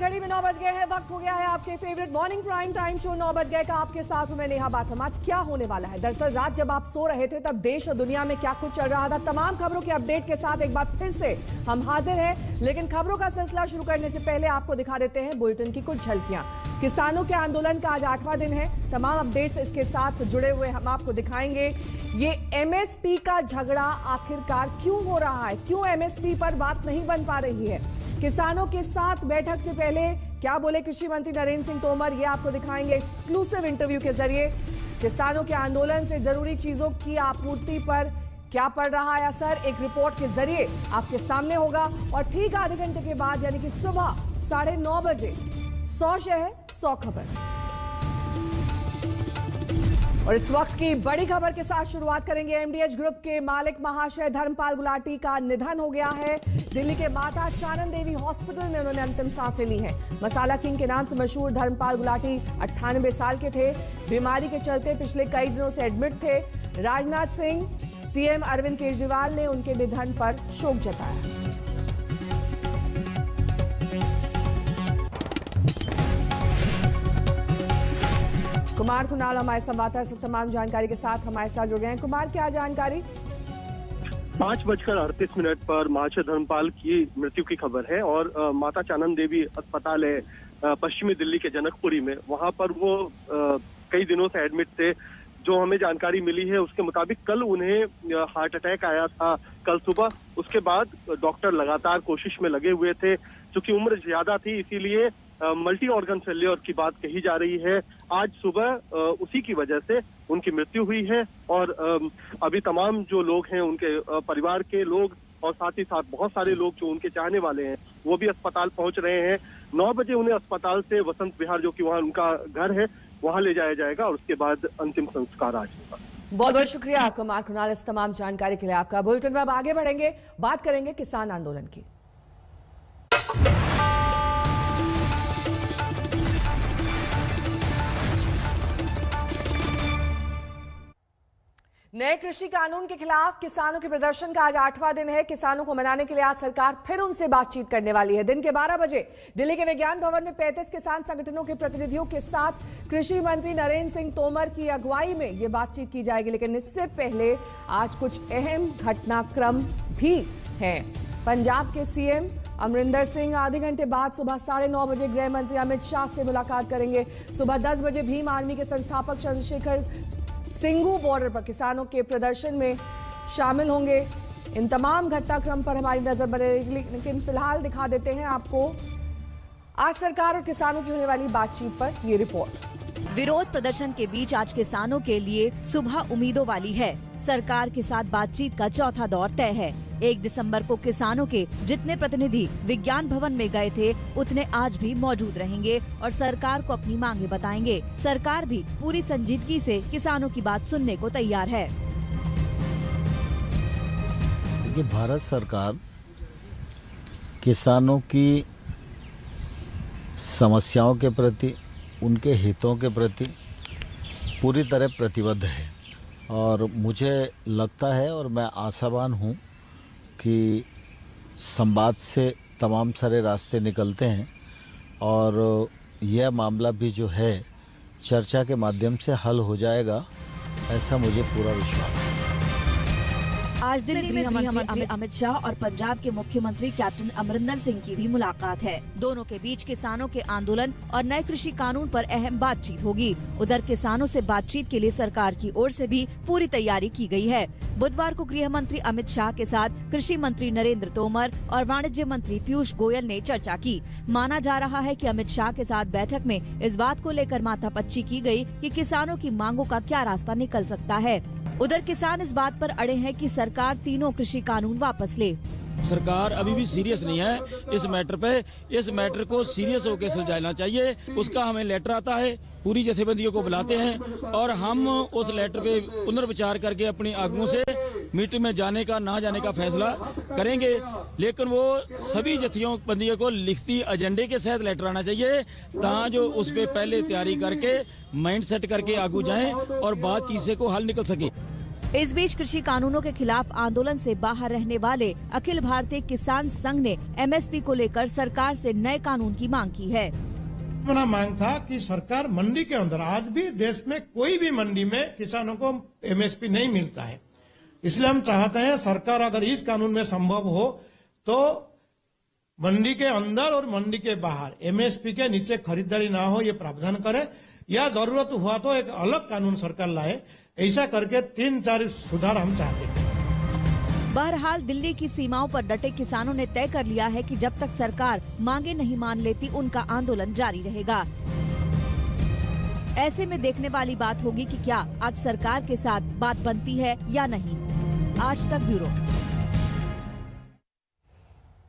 घड़ी में 9 बज गए हैं। वक्त हो गया है आपके favourite morning prime time show 9 बज गए का। आपके साथ हूं मैं नेहा बाथम। आज क्या होने वाला है? दरअसल रात जब आप सो रहे थे तब देश और दुनिया में क्या कुछ चल रहा था, तमाम खबरों के अपडेट के साथ एक बार फिर से हम हाजिर हैं। लेकिन खबरों का सिलसिला शुरू करने से पहले आपको दिखा देते हैं बुलेटिन की कुछ झलकियां। किसानों के आंदोलन का आज 8वां दिन है। तमाम अपडेट्स इसके साथ जुड़े हुए हम आपको दिखाएंगे। ये एमएसपी का झगड़ा आखिरकार क्यों हो रहा है, क्यों एमएसपी पर बात नहीं बन पा रही है, किसानों के साथ बैठक से पहले क्या बोले कृषि मंत्री नरेंद्र सिंह तोमर, ये आपको दिखाएंगे एक्सक्लूसिव इंटरव्यू के जरिए। किसानों के आंदोलन से जरूरी चीजों की आपूर्ति पर क्या पड़ रहा है असर, एक रिपोर्ट के जरिए आपके सामने होगा। और ठीक आधे घंटे के बाद यानी कि सुबह 9:30 बजे 100 शहर 100 खबर। और इस वक्त की बड़ी खबर के साथ शुरुआत करेंगे। एमडीएच ग्रुप के मालिक महाशय धर्मपाल गुलाटी का निधन हो गया है। दिल्ली के माता चानन देवी हॉस्पिटल में उन्होंने अंतिम सांसें ली हैं। मसाला किंग के नाम से मशहूर धर्मपाल गुलाटी 98 साल के थे। बीमारी के चलते पिछले कई दिनों से एडमिट थे। राजनाथ सिंह, सीएम अरविंद केजरीवाल ने उनके निधन पर शोक जताया। कुमार कुणाल हमारे संवाददाता तमाम जानकारी के साथ हमारे साथ जुड़ गए हैं। कुमार, क्या जानकारी? 5:38 पर महाशय धर्मपाल की मृत्यु की खबर है और माता चानन देवी अस्पताल है पश्चिमी दिल्ली के जनकपुरी में, वहां पर वो कई दिनों से एडमिट थे। जो हमें जानकारी मिली है उसके मुताबिक कल उन्हें हार्ट अटैक आया था कल सुबह। उसके बाद डॉक्टर लगातार कोशिश में लगे हुए थे। चूंकि उम्र ज्यादा थी इसीलिए मल्टी ऑर्गन फेलियर की बात कही जा रही है। आज सुबह उसी की वजह से उनकी मृत्यु हुई है और अभी तमाम जो लोग हैं उनके परिवार के लोग और साथ ही साथ बहुत सारे लोग जो उनके चाहने वाले हैं वो भी अस्पताल पहुंच रहे हैं। 9 बजे उन्हें अस्पताल से वसंत विहार, जो कि वहाँ उनका घर है, वहां ले जाया जाएगा और उसके बाद अंतिम संस्कार आज होगा। बहुत बहुत शुक्रिया कुमार कुणाल इस तमाम जानकारी के लिए आपका। बुलेटिन में अब आगे बढ़ेंगे, बात करेंगे किसान आंदोलन की। नए कृषि कानून के खिलाफ किसानों के प्रदर्शन का आज 8वां दिन है। किसानों को मनाने के लिए आज सरकार फिर उनसे बातचीत करने वाली है। दिन के 12 बजे दिल्ली के विज्ञान भवन में 35 किसान संगठनों के प्रतिनिधियों के साथ कृषि मंत्री नरेंद्र सिंह तोमर की अगुवाई में ये बातचीत की जाएगी। लेकिन इससे पहले आज कुछ अहम घटनाक्रम भी हैं। पंजाब के सीएम अमरिंदर सिंह आधे घंटे बाद सुबह 9:30 बजे गृह मंत्री अमित शाह से मुलाकात करेंगे। सुबह 10 बजे भीम आर्मी के संस्थापक चंद्रशेखर सिंघू बॉर्डर पर किसानों के प्रदर्शन में शामिल होंगे। इन तमाम घटनाक्रम पर हमारी नजर बने रहेगी। लेकिन फिलहाल दिखा देते हैं आपको आज सरकार और किसानों की होने वाली बातचीत पर ये रिपोर्ट। विरोध प्रदर्शन के बीच आज किसानों के लिए सुबह उम्मीदों वाली है। सरकार के साथ बातचीत का चौथा दौर तय है। 1 दिसंबर को किसानों के जितने प्रतिनिधि विज्ञान भवन में गए थे उतने आज भी मौजूद रहेंगे और सरकार को अपनी मांगे बताएंगे। सरकार भी पूरी संजीदगी से किसानों की बात सुनने को तैयार है। कि भारत सरकार किसानों की समस्याओं के प्रति, उनके हितों के प्रति पूरी तरह प्रतिबद्ध है और मुझे लगता है और मैं आशावान हूँ कि संवाद से तमाम सारे रास्ते निकलते हैं और यह मामला भी जो है चर्चा के माध्यम से हल हो जाएगा, ऐसा मुझे पूरा विश्वास है। आज दिल्ली में गृहमंत्री अमित शाह और पंजाब के मुख्यमंत्री कैप्टन अमरिंदर सिंह की भी मुलाकात है। दोनों के बीच किसानों के आंदोलन और नए कृषि कानून पर अहम बातचीत होगी। उधर किसानों से बातचीत के लिए सरकार की ओर से भी पूरी तैयारी की गई है। बुधवार को गृह मंत्री अमित शाह के साथ कृषि मंत्री नरेंद्र तोमर और वाणिज्य मंत्री पीयूष गोयल ने चर्चा की। माना जा रहा है कि अमित शाह के साथ बैठक में इस बात को लेकर माथापच्ची की गई कि किसानों की मांगों का क्या रास्ता निकल सकता है। उधर किसान इस बात पर अड़े हैं कि सरकार तीनों कृषि कानून वापस ले। सरकार अभी भी सीरियस नहीं है इस मैटर पे। इस मैटर को सीरियस होकर सुलझाना चाहिए। उसका हमें लेटर आता है, पूरी जथेबंदियों को बुलाते हैं और हम उस लेटर पे पुनर्विचार करके अपनी आगुओं से मीटिंग में जाने का ना जाने का फैसला करेंगे। लेकिन वो सभी जथेबंदियों को लिखती एजेंडे के साथ लेटर आना चाहिए ताकि उस पे पहले तैयारी करके माइंड सेट करके आगू जाएं और बातचीत से को हल निकल सके। इस बीच कृषि कानूनों के खिलाफ आंदोलन से बाहर रहने वाले अखिल भारतीय किसान संघ ने एमएसपी को लेकर सरकार से नए कानून की मांग की है। अपना मांग था कि सरकार मंडी के अंदर, आज भी देश में कोई भी मंडी में किसानों को एमएसपी नहीं मिलता है, इसलिए हम चाहते हैं सरकार अगर इस कानून में संभव हो तो मंडी के अंदर और मंडी के बाहर एमएसपी के नीचे खरीदारी ना हो, ये प्रावधान करे, या जरूरत हुआ तो एक अलग कानून सरकार लाए। ऐसा करके 3-4 सुधार हम चाहते हैं। बहरहाल दिल्ली की सीमाओं पर डटे किसानों ने तय कर लिया है कि जब तक सरकार मांगे नहीं मान लेती उनका आंदोलन जारी रहेगा। ऐसे में देखने वाली बात होगी कि क्या आज सरकार के साथ बात बनती है या नहीं। आज तक ब्यूरो।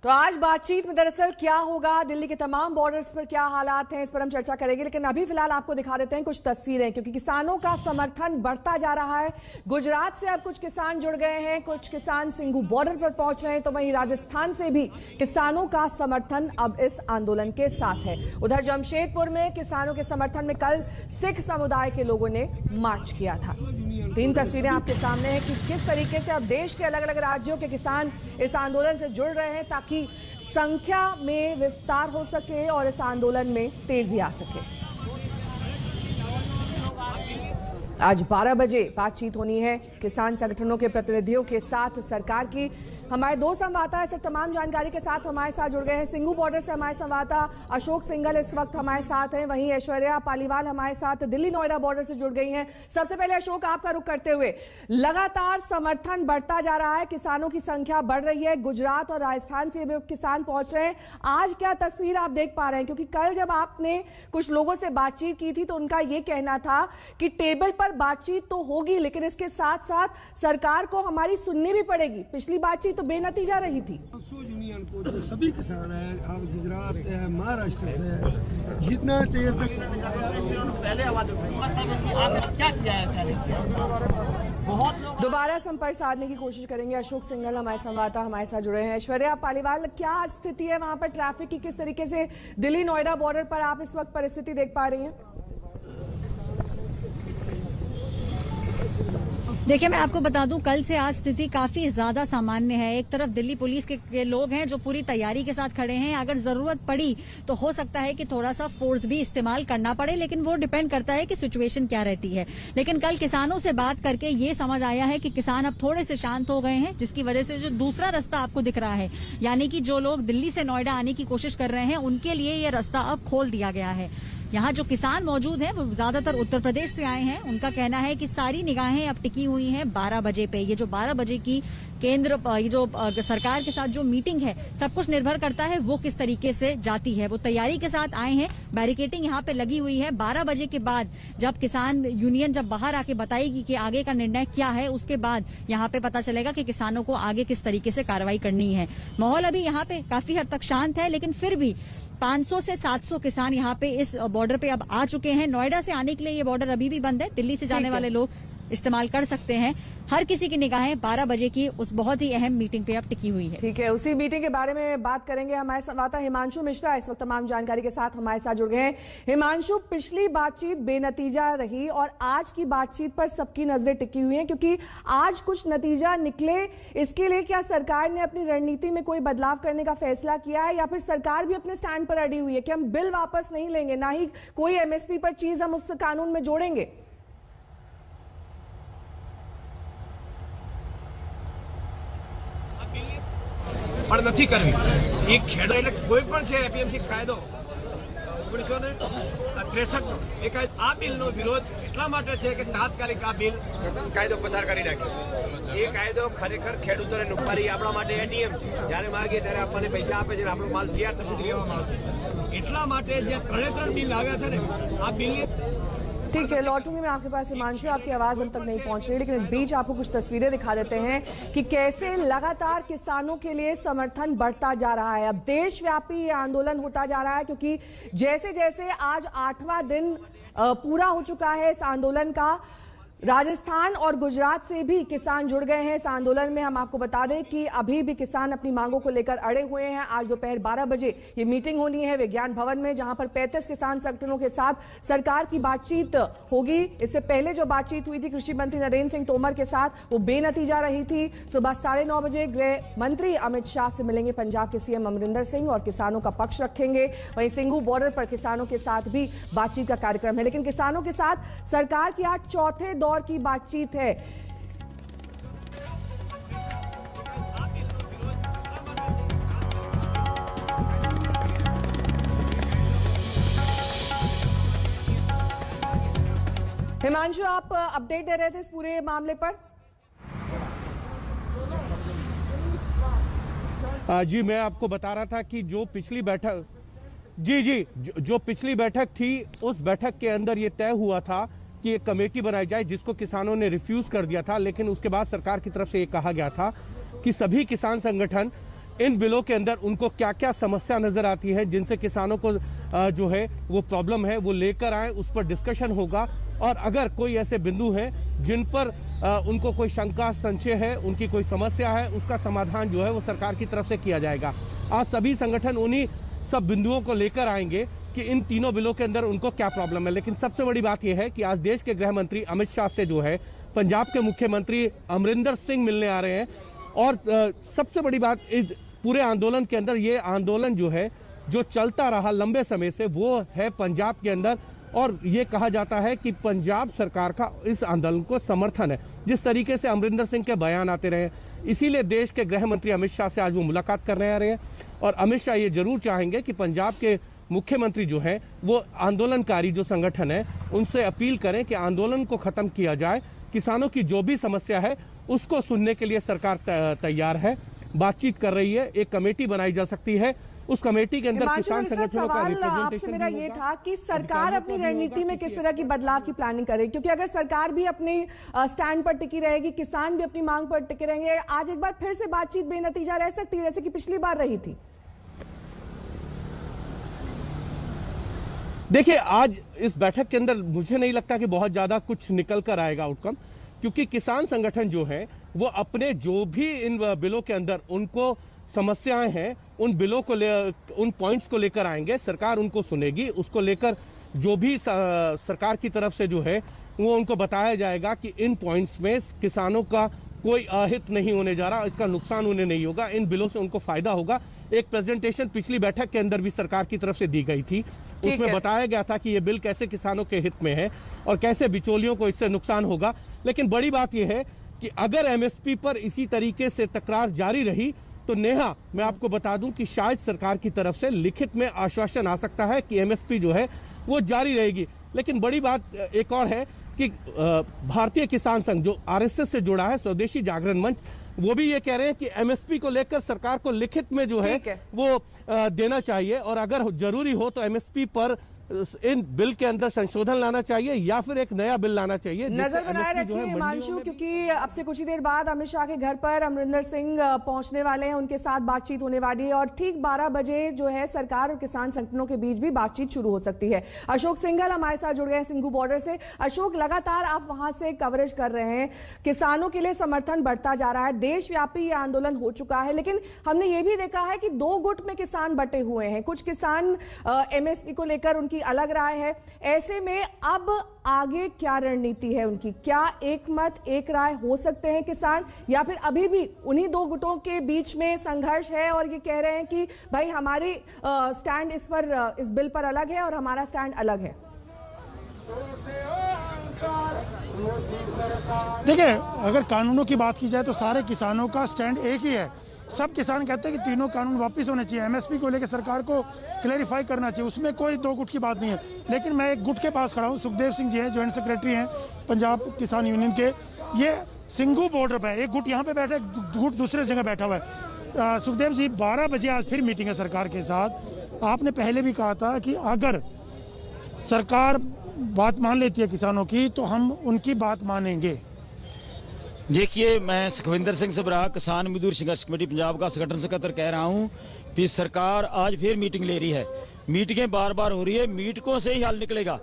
तो आज बातचीत में दरअसल क्या होगा, दिल्ली के तमाम बॉर्डर्स पर क्या हालात हैं, इस पर हम चर्चा करेंगे। लेकिन अभी फिलहाल आपको दिखा देते हैं कुछ तस्वीरें, क्योंकि किसानों का समर्थन बढ़ता जा रहा है। गुजरात से अब कुछ किसान जुड़ गए हैं, कुछ किसान सिंघू बॉर्डर पर पहुंच रहे हैं, तो वहीं राजस्थान से भी किसानों का समर्थन अब इस आंदोलन के साथ है। उधर जमशेदपुर में किसानों के समर्थन में कल सिख समुदाय के लोगों ने मार्च किया था। 3 तस्वीरें आपके सामने हैं कि किस तरीके से अब देश के अलग अलग राज्यों के किसान इस आंदोलन से जुड़ रहे हैं, ताकि संख्या में विस्तार हो सके और इस आंदोलन में तेजी आ सके। आज 12 बजे बातचीत होनी है किसान संगठनों के प्रतिनिधियों के साथ सरकार की। हमारे 2 संवाददाता इस वक्त तमाम जानकारी के साथ हमारे साथ जुड़ गए हैं। सिंघू बॉर्डर से हमारे संवाददाता अशोक सिंघल इस वक्त हमारे साथ हैं, वहीं ऐश्वर्या पालीवाल हमारे साथ दिल्ली नोएडा बॉर्डर से जुड़ गई हैं। सबसे पहले अशोक, आपका रुख करते हुए, लगातार समर्थन बढ़ता जा रहा है, किसानों की संख्या बढ़ रही है, गुजरात और राजस्थान से भी किसान पहुंच रहे हैं। आज क्या तस्वीर आप देख पा रहे हैं, क्योंकि कल जब आपने कुछ लोगों से बातचीत की थी तो उनका ये कहना था कि टेबल पर बातचीत तो होगी, लेकिन इसके साथ साथ सरकार को हमारी सुननी भी पड़ेगी। पिछली बातचीत तो बेनतीजा रही थी। यूनियन को जो सभी किसान हैं, आप गुजरात है, महाराष्ट्र से है, जितना देर तक क्या किया है, दोबारा संपर्क साधने की कोशिश करेंगे। अशोक सिंघल हमारे संवाददाता हमारे साथ जुड़े हैं। ऐश्वर्या पालीवाल, क्या स्थिति है वहां पर ट्रैफिक की, किस तरीके से दिल्ली नोएडा बॉर्डर पर आप इस वक्त परिस्थिति देख पा रही हैं? देखिए, मैं आपको बता दूं, कल से आज स्थिति काफी ज्यादा सामान्य है। एक तरफ दिल्ली पुलिस के लोग हैं जो पूरी तैयारी के साथ खड़े हैं। अगर जरूरत पड़ी तो हो सकता है कि थोड़ा सा फोर्स भी इस्तेमाल करना पड़े, लेकिन वो डिपेंड करता है कि सिचुएशन क्या रहती है। लेकिन कल किसानों से बात करके ये समझ आया है कि किसान अब थोड़े से शांत हो गए हैं, जिसकी वजह से जो दूसरा रास्ता आपको दिख रहा है, यानी कि जो लोग दिल्ली से नोएडा आने की कोशिश कर रहे हैं, उनके लिए ये रास्ता अब खोल दिया गया है। यहाँ जो किसान मौजूद हैं वो ज्यादातर उत्तर प्रदेश से आए हैं। उनका कहना है कि सारी निगाहें अब टिकी हुई हैं 12 बजे पे। ये जो 12 बजे की केंद्र, ये जो सरकार के साथ जो मीटिंग है, सब कुछ निर्भर करता है वो किस तरीके से जाती है। वो तैयारी के साथ आए हैं, बैरिकेटिंग यहाँ पे लगी हुई है। 12 बजे के बाद जब किसान यूनियन जब बाहर आके बताएगी कि आगे का निर्णय क्या है, उसके बाद यहाँ पे पता चलेगा कि किसानों को आगे किस तरीके से कार्रवाई करनी है। माहौल अभी यहाँ पे काफी हद तक शांत है, लेकिन फिर भी 500 से 700 किसान यहाँ पे इस बॉर्डर पे अब आ चुके हैं। नोएडा से आने के लिए ये बॉर्डर अभी भी बंद है। दिल्ली से जाने वाले लोग इस्तेमाल कर सकते हैं। हर किसी की निगाहें 12 बजे की उस बहुत ही अहम मीटिंग पे अब टिकी हुई है। ठीक है, उसी मीटिंग के बारे में बात करेंगे। हमारे संवाददाता हिमांशु मिश्रा इस वक्त तमाम जानकारी के साथ हमारे साथ जुड़ गए हैं। हिमांशु, पिछली बातचीत बेनतीजा रही और आज की बातचीत पर सबकी नजरें टिकी हुई हैं, क्योंकि आज कुछ नतीजा निकले। इसके लिए क्या सरकार ने अपनी रणनीति में कोई बदलाव करने का फैसला किया है, या फिर सरकार भी अपने स्टैंड पर अड़ी हुई है कि हम बिल वापस नहीं लेंगे, ना ही कोई एमएसपी पर चीज हम उस कानून में जोड़ेंगे? પણ નથી કરવી એ ખેડૂત એટલે કોઈ પણ છે એપીએમસી કાયદો 1963નો એ આ બિલનો વિરોધ એટલા માટે છે કે તાત્કાલિક આ બિલ કાયદો પસાર કરી નાખે। એ કાયદો ખરેખર ખેડૂતોને નુકસાની આપણા માટે એટીએમ છે, જ્યારે માગીએ ત્યારે આપણને પૈસા આપે છે, આપણો માલ તૈયાર થશે લેવામાં આવશે। એટલા માટે જે 3 બિલ આવ્યા છે ને, આ બિલની ठीक है, लौटूंगी मैं आपके पास हिमांशु। आपकी आवाज हम तक नहीं पहुंच रही, लेकिन इस बीच आपको कुछ तस्वीरें दिखा देते हैं कि कैसे लगातार किसानों के लिए समर्थन बढ़ता जा रहा है। अब देशव्यापी ये आंदोलन होता जा रहा है, क्योंकि जैसे जैसे आज 8वां दिन पूरा हो चुका है इस आंदोलन का, राजस्थान और गुजरात से भी किसान जुड़ गए हैं इस आंदोलन में। हम आपको बता दें कि अभी भी किसान अपनी मांगों को लेकर अड़े हुए हैं। आज दोपहर 12 बजे ये मीटिंग होनी है विज्ञान भवन में, जहां पर 35 किसान संगठनों के साथ सरकार की बातचीत होगी। इससे पहले जो बातचीत हुई थी कृषि मंत्री नरेंद्र सिंह तोमर के साथ, वो बेनतीजा रही थी। सुबह 9:30 बजे गृह मंत्री अमित शाह से मिलेंगे पंजाब के सीएम अमरिंदर सिंह और किसानों का पक्ष रखेंगे। वहीं सिंघू बॉर्डर पर किसानों के साथ भी बातचीत का कार्यक्रम है। लेकिन किसानों के साथ सरकार की आज चौथे दौर की बातचीत है। हिमांशु, आप अपडेट दे रहे थे इस पूरे मामले पर। जी, मैं आपको बता रहा था कि जो पिछली बैठक जो पिछली बैठक थी, उस बैठक के अंदर ये तय हुआ था कि एक कमेटी बनाई जाए, जिसको किसानों ने रिफ्यूज कर दिया था। लेकिन उसके बाद सरकार की तरफ से ये कहा गया था कि सभी किसान संगठन इन बिलों के अंदर उनको क्या क्या समस्या नजर आती है, जिनसे किसानों को जो है वो प्रॉब्लम है, वो लेकर आए, उस पर डिस्कशन होगा। और अगर कोई ऐसे बिंदु हैं जिन पर उनको कोई शंका संशय है, उनकी कोई समस्या है, उसका समाधान जो है वो सरकार की तरफ से किया जाएगा। आज सभी संगठन उन्हीं सब बिंदुओं को लेकर आएंगे कि इन तीनों बिलों के अंदर उनको क्या प्रॉब्लम है। लेकिन सबसे बड़ी बात यह है कि आज देश के गृह मंत्री अमित शाह से जो है पंजाब के मुख्यमंत्री अमरिंदर सिंह मिलने आ रहे हैं। और सबसे बड़ी बात इस पूरे आंदोलन के अंदर, ये आंदोलन जो है जो चलता रहा लंबे समय से, वो है पंजाब के अंदर। और ये कहा जाता है कि पंजाब सरकार का इस आंदोलन को समर्थन है, जिस तरीके से अमरिंदर सिंह के बयान आते रहे। इसीलिए देश के गृह मंत्री अमित शाह से आज वो मुलाकात करने आ रहे हैं। और अमित शाह ये जरूर चाहेंगे कि पंजाब के मुख्यमंत्री जो है वो आंदोलनकारी जो संगठन है उनसे अपील करें कि आंदोलन को खत्म किया जाए। किसानों की जो भी समस्या है उसको सुनने के लिए सरकार तैयार है, बातचीत कर रही है। एक कमेटी बनाई जा सकती है, उस कमेटी के अंदर किसान संगठनों का रिप्रेजेंटेशन। आपसे मेरा ये था कि सरकार अपनी रणनीति में किस तरह की बदलाव की प्लानिंग कर रही है, क्योंकि अगर सरकार भी अपने स्टैंड पर टिकी रहेगी, किसान भी अपनी मांग पर टिके रहेंगे, आज एक बार फिर से बातचीत बेनतीजा रह सकती है, जैसे कि पिछली बार रही थी। देखिए, आज इस बैठक के अंदर मुझे नहीं लगता कि बहुत ज्यादा कुछ निकल कर आएगा आउटकम, क्योंकि किसान संगठन जो है वो अपने जो भी इन बिलों के अंदर उनको समस्याएं हैं, उन बिलों को उन पॉइंट्स को लेकर आएंगे। सरकार उनको सुनेगी, उसको लेकर जो भी सरकार की तरफ से जो है वो उनको बताया जाएगा कि इन पॉइंट्स में किसानों का कोई अहित नहीं होने जा रहा, इसका नुकसान उन्हें नहीं होगा, इन बिलों से उनको फायदा होगा। एक प्रेजेंटेशन पिछली बैठक के अंदर भी सरकार की तरफ से दी गई थी, उसमें बताया गया था कि ये बिल कैसे किसानों के हित में है और कैसे बिचौलियों को इससे नुकसान होगा। लेकिन बड़ी बात यह है कि अगर एमएसपी पर इसी तरीके से तकरार जारी रही तो नेहा, मैं आपको बता दूं कि शायद सरकार की तरफ से लिखित में आश्वासन आ सकता है कि एमएसपी जो है वो जारी रहेगी। लेकिन बड़ी बात एक और है कि भारतीय किसान संघ जो आरएसएस से जुड़ा है, स्वदेशी जागरण मंच, वो भी ये कह रहे हैं कि एमएसपी को लेकर सरकार को लिखित में जो है वो देना चाहिए, और अगर जरूरी हो तो एमएसपी पर इन बिल के अंदर संशोधन लाना चाहिए या फिर एक नया बिल लाना चाहिए। नजर बनाए रखिए हिमांशु, क्योंकि अब से कुछ ही देर बाद अमित शाह के घर पर अमरिंदर सिंह पहुंचने वाले हैं, उनके साथ बातचीत होने वाली है और ठीक 12 बजे जो है सरकार और किसान संगठनों के बीच भी बातचीत शुरू हो सकती है। अशोक सिंघल हमारे साथ जुड़ गए हैं सिंघू बॉर्डर से। अशोक, लगातार आप वहां से कवरेज कर रहे हैं, किसानों के लिए समर्थन बढ़ता जा रहा है, देशव्यापी ये आंदोलन हो चुका है, लेकिन हमने ये भी देखा है कि दो गुट में किसान बटे हुए हैं। कुछ किसान एमएसपी को लेकर उनकी अलग राय है। ऐसे में अब आगे क्या रणनीति है उनकी? क्या एक मत एक राय हो सकते हैं किसान, या फिर अभी भी उन्हीं दो गुटों के बीच में संघर्ष है और ये कह रहे हैं कि भाई हमारी स्टैंड इस बिल पर अलग है और हमारा स्टैंड अलग है? देखिए, अगर कानूनों की बात की जाए तो सारे किसानों का स्टैंड एक ही है। सब किसान कहते हैं कि तीनों कानून वापस होने चाहिए, एमएसपी को लेकर सरकार को क्लैरिफाई करना चाहिए, उसमें कोई दो गुट की बात नहीं है। लेकिन मैं एक गुट के पास खड़ा हूं, सुखदेव सिंह जी हैं, ज्वाइंट सेक्रेटरी हैं पंजाब किसान यूनियन के। ये सिंघू बॉर्डर पर है, एक गुट यहाँ पे बैठा है, गुट दूसरे जगह बैठा हुआ है। सुखदेव जी, 12 बजे आज फिर मीटिंग है सरकार के साथ। आपने पहले भी कहा था कि अगर सरकार बात मान लेती है किसानों की तो हम उनकी बात मानेंगे। देखिए, मैं सुखविंदर सिंह सबरा, किसान मजदूर संघर्ष कमेटी पंजाब का संगठन सेक्रेटरी कह रहा हूं कि सरकार आज फिर मीटिंग ले रही है। मीटिंगें बार बार हो रही है, मीटिंगों से ही हल निकलेगा।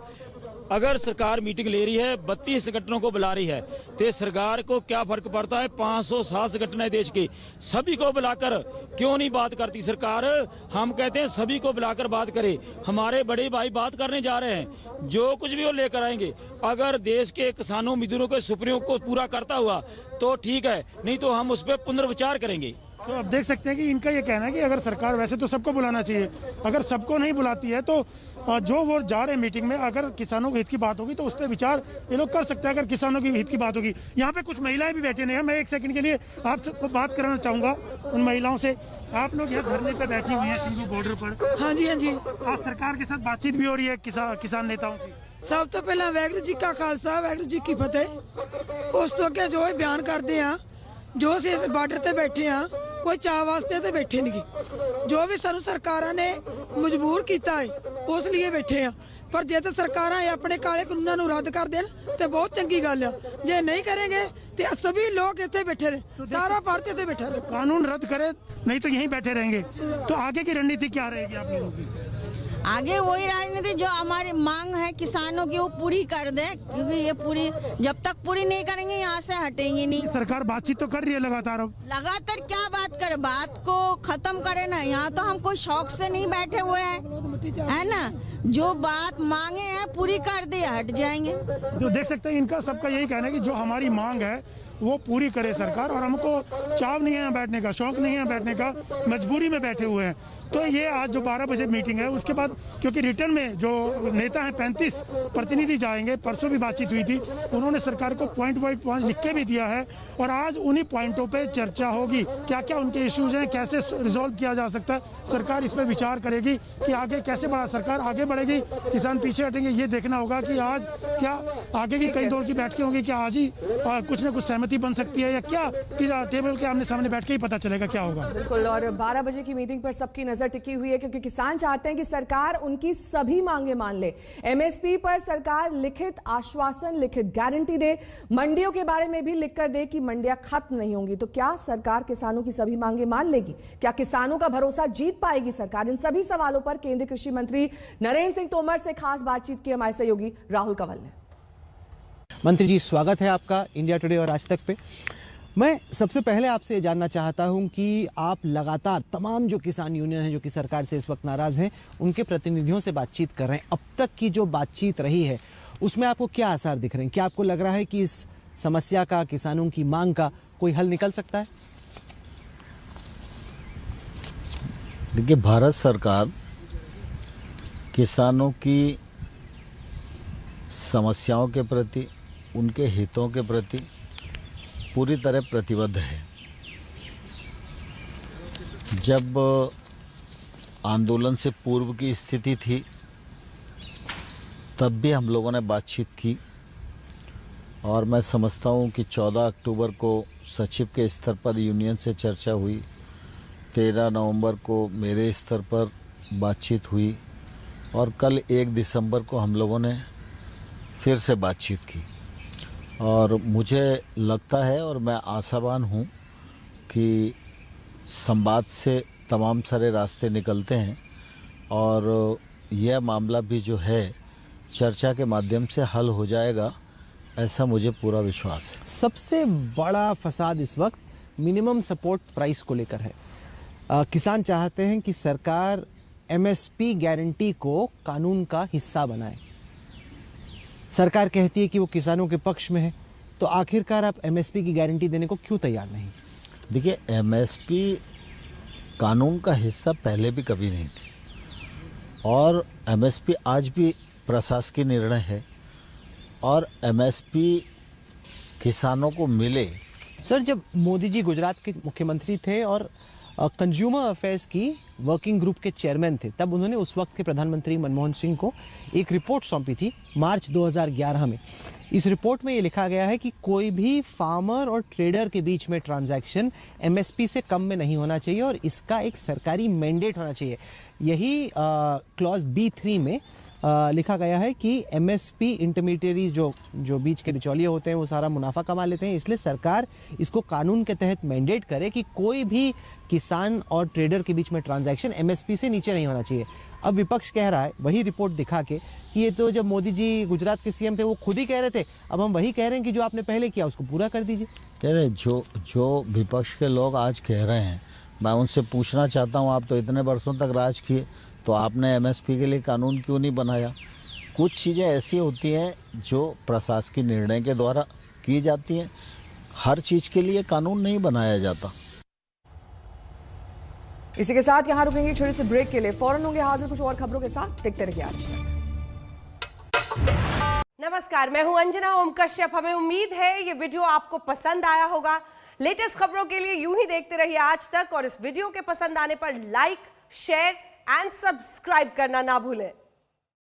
अगर सरकार मीटिंग ले रही है, 32 संगठनों को बुला रही है, तो सरकार को क्या फर्क पड़ता है? 507 संगठन है देश के, सभी को बुलाकर क्यों नहीं बात करती सरकार? हम कहते हैं सभी को बुलाकर बात करे। हमारे बड़े भाई बात करने जा रहे हैं, जो कुछ भी वो लेकर आएंगे, अगर देश के किसानों मजदूरों के सपनों को पूरा करता हुआ तो ठीक है, नहीं तो हम उस पर पुनर्विचार करेंगे। तो आप देख सकते हैं कि इनका ये कहना है कि अगर सरकार वैसे तो सबको बुलाना चाहिए, अगर सबको नहीं बुलाती है तो जो वो जा रहे हैं मीटिंग में, अगर किसानों के हित की बात होगी तो उस पर विचार ये लोग कर सकते हैं। अगर किसानों के हित की बात होगी, यहाँ पे कुछ महिलाएं भी बैठी हैं, मैं एक सेकंड के लिए आपको बात कराना चाहूंगा उन महिलाओं से। आप लोग यहाँ धरने पे बैठी हुई हैं सिंधु बॉर्डर पर। हाँ जी, हाँ जी। आज सरकार के साथ बातचीत भी हो रही है किसान नेताओं की। सब तो पहला वाहगुरू जी का खालसा वाहगुरू जी की फतेह। उस तो क्या जो बयान करते हैं, जो से इस बार्डर ते बैठे हैं, कोई चाह वास्ते ते बैठे नहीं, जो भी सानू सरकारां ने मजबूर किया है उस लिए बैठे हैं। पर जे तो सरकारां अपने काले कानूनों को रद्द कर देन तो बहुत चंगी गल है, जे नहीं करेंगे तो सभी लोग इतने बैठे रहे, सारा भारत इतने बैठा रहे। कानून रद्द करे नहीं तो यहीं बैठे रहेंगे। तो आगे की रणनीति क्या रहेगी आप लोगों की? आगे वही राजनीति जो हमारी मांग है किसानों की वो पूरी कर दे, क्योंकि ये पूरी जब तक पूरी नहीं करेंगे यहाँ से हटेंगे नहीं। सरकार बातचीत तो कर रही है लगातार, अब लगातार क्या बात करे, बात को खत्म करे ना। यहाँ तो हम कोई शौक से नहीं बैठे हुए हैं, है ना, जो बात मांगे हैं पूरी कर दे, हट जाएंगे। तो देख सकते हैं इनका सबका यही कहना है कि जो हमारी मांग है वो पूरी करे सरकार, और हमको चाव नहीं है बैठने का, शौक नहीं है बैठने का, मजबूरी में बैठे हुए हैं। तो ये आज जो 12 बजे मीटिंग है, उसके बाद क्योंकि रिटर्न में जो नेता हैं 35 प्रतिनिधि जाएंगे, परसों भी बातचीत हुई थी, उन्होंने सरकार को पॉइंट बाई पॉइंट लिख के भी दिया है, और आज उन्हीं पॉइंटों पे चर्चा होगी, क्या क्या उनके इश्यूज हैं, कैसे रिजॉल्व किया जा सकता है। सरकार इस पर विचार करेगी कि आगे कैसे बढ़ा, सरकार आगे बढ़ेगी, किसान पीछे हटेंगे। ये देखना होगा कि आज क्या आगे की कई दौर की बैठकें होंगी, क्या आज ही कुछ न कुछ सहमति बन सकती है, या क्या टेबल के आमने सामने बैठ के ही पता चलेगा क्या होगा। बिल्कुल, और 12 बजे की मीटिंग पर सबकी नजर टिकी हुई है, क्योंकि किसान चाहते हैं कि सरकार उनकी सभी मांगे मान ले। एमएसपी पर सरकार लिखित आश्वासन, लिखित गारंटी दे, मंडियों के बारे में भी लिखकर दे कि मंडियां खत्म नहीं होंगी। तो क्या सरकार किसानों की सभी मांगे मान लेगी? क्या किसानों का भरोसा जीत पाएगी सरकार? इन सभी सवालों पर केंद्रीय कृषि मंत्री नरेंद्र सिंह तोमर से खास बातचीत की हमारे सहयोगी राहुल कंवल ने। मंत्री जी, स्वागत है आपका इंडिया टुडे और आज तक पे। मैं सबसे पहले आपसे ये जानना चाहता हूं कि आप लगातार तमाम जो किसान यूनियन हैं जो कि सरकार से इस वक्त नाराज हैं, उनके प्रतिनिधियों से बातचीत कर रहे हैं। अब तक की जो बातचीत रही है उसमें आपको क्या आसार दिख रहे हैं? क्या आपको लग रहा है कि इस समस्या का, किसानों की मांग का कोई हल निकल सकता है? देखिए, भारत सरकार किसानों की समस्याओं के प्रति, उनके हितों के प्रति पूरी तरह प्रतिबद्ध है। जब आंदोलन से पूर्व की स्थिति थी तब भी हम लोगों ने बातचीत की, और मैं समझता हूँ कि 14 अक्टूबर को सचिव के स्तर पर यूनियन से चर्चा हुई, 13 नवंबर को मेरे स्तर पर बातचीत हुई, और कल 1 दिसंबर को हम लोगों ने फिर से बातचीत की। और मुझे लगता है और मैं आशावान हूँ कि संवाद से तमाम सारे रास्ते निकलते हैं, और यह मामला भी जो है चर्चा के माध्यम से हल हो जाएगा, ऐसा मुझे पूरा विश्वास है। सबसे बड़ा फसाद इस वक्त मिनिमम सपोर्ट प्राइस को लेकर है। किसान चाहते हैं कि सरकार एमएसपी गारंटी को कानून का हिस्सा बनाए। सरकार कहती है कि वो किसानों के पक्ष में है, तो आखिरकार आप एमएसपी की गारंटी देने को क्यों तैयार नहीं? देखिए, एमएसपी कानून का हिस्सा पहले भी कभी नहीं थी, और एमएसपी आज भी प्रशासकीय निर्णय है, और एमएसपी किसानों को मिले। सर, जब मोदी जी गुजरात के मुख्यमंत्री थे और कंज्यूमर अफेयर्स की वर्किंग ग्रुप के चेयरमैन थे, तब उन्होंने उस वक्त के प्रधानमंत्री मनमोहन सिंह को एक रिपोर्ट सौंपी थी मार्च 2011 में। इस रिपोर्ट में ये लिखा गया है कि कोई भी फार्मर और ट्रेडर के बीच में ट्रांजैक्शन एमएसपी से कम में नहीं होना चाहिए, और इसका एक सरकारी मैंडेट होना चाहिए। यही क्लॉज B3 में लिखा गया है कि एमएसपी इंटरमीडियरी जो बीच के बिचौलिए होते हैं वो सारा मुनाफा कमा लेते हैं, इसलिए सरकार इसको कानून के तहत मैंडेट करे कि कोई भी किसान और ट्रेडर के बीच में ट्रांजैक्शन एमएसपी से नीचे नहीं होना चाहिए। अब विपक्ष कह रहा है वही रिपोर्ट दिखा के कि ये तो जब मोदी जी गुजरात के सीएम थे वो खुद ही कह रहे थे, अब हम वही कह रहे हैं कि जो आपने पहले किया उसको पूरा कर दीजिए। अरे जो विपक्ष के लोग आज कह रहे हैं, मैं उनसे पूछना चाहता हूँ, आप तो इतने वर्षों तक राज किए, तो आपने एमएसपी के लिए कानून क्यों नहीं बनाया? कुछ चीज़ें ऐसी होती हैं जो प्रशासकीय निर्णय के द्वारा की जाती हैं, हर चीज़ के लिए कानून नहीं बनाया जाता। इसी के साथ यहाँ रुकेंगे छोटे से ब्रेक के लिए, फौरन होंगे हाजिर कुछ और खबरों के साथ। देखते रहिए आज तक। नमस्कार, मैं हूं अंजना ओम कश्यप। हमें उम्मीद है ये वीडियो आपको पसंद आया होगा। लेटेस्ट खबरों के लिए यूं ही देखते रहिए आज तक, और इस वीडियो के पसंद आने पर लाइक, शेयर एंड सब्सक्राइब करना ना भूलें।